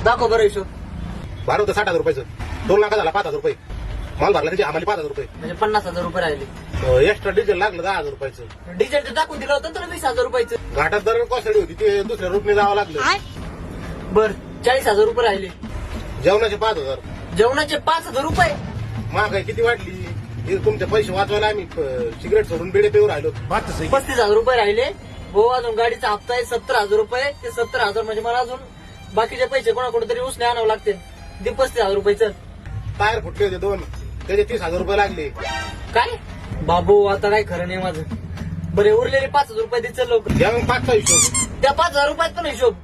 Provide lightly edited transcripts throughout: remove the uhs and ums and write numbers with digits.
दाखव बरं हिशोब. भाडं होतं 60,000 रुपयाचं. 2 लाख झाला 5,000 रुपये. माल भरला त्याची आम्हाला 5,000 रुपये. म्हणजे 50,000 रुपये राहिले. एक्स्ट्रा डिझेल लागलं 10,000 रुपयाचं. डिझेल दाखवून दिलं होतं ना तुला 20,000 रुपयाचं. घाटात दर कोसळी होती ते दुसऱ्या रूटने जावं लागलं. बर 40,000 रुपये राहिले. जेवणाचे 5,000. जेवणाचे 5,000 रुपये. महागाई किती वाढली. हे तुमचे पैसे वाचवायला आम्ही सिगरेट सोडून बिडे पिऊ राहिलो. 35,000 रुपये राहिले. हो अजून गाडीचा हप्ता आहे 70,000 रुपये. ते 70,000 म्हणजे मला अजून बाकीचे पैसे कोणाकडे तरी उसने आणावं लागते. ते 35,000 रुपयाचं. टायर फुटले होते 2. त्याचे 30,000 रुपये लागले. काय बाबू आता काय खरं नाही माझं. बरे उरलेले 5,000 रुपये दे चल लवकर. घ्या मग 5चा हिशोब. त्या 5,000 रुपयात पण हिशोब.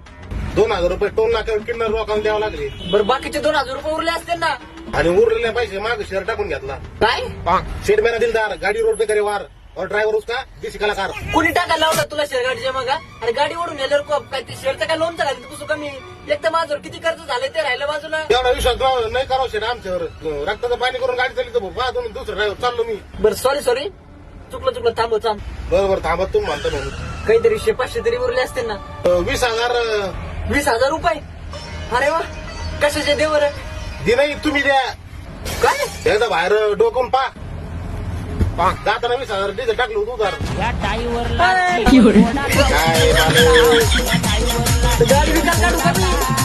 2,000 रुपये टोल नाक्यावर किन्नर लोकांना द्यावं लागले. बरं बाकीचे 2,000 रुपये उरले असतील ना. आणि उरलेले पैसे मागे शेअर टाकून घेतला. काय शेड मेरा दिलदार गाडी रोड पे करे वार और ड्रायव्हर उसका देसी कलाकार. कोणी टाकायला लावला तुला शेअर गाडीच्या मग आणि गाडी ओढून नेल्यावर काय ते शेअरचं काय लोनचं घालते पुसू कमी. एक तर माझ्यावर किती खर्च झाले ते राहिलं बाजूला. एवढा विश्वास नाही करावं शेड आमच्यावर. रक्ताचं पाणी करून गाडी चालली तर पाहतो दुसरं ड्रायव्हर चाललो मी. बरं सॉरी चुकलं थांब. बरोबर थांबत तुम्ही म्हणता म्हणून. काहीतरी 100-500 तरी उरले असतील ना. 20,000 20,000 रुपये. अरे वा कशाचे देवर दे नाही तुम्ही द्या. काय एकदा बाहेर डोकून पा जाताना 20,000 डिझेल टाकलं होतं उधार. टाईवरला काय झालं? गाडी विकास काढू का मी?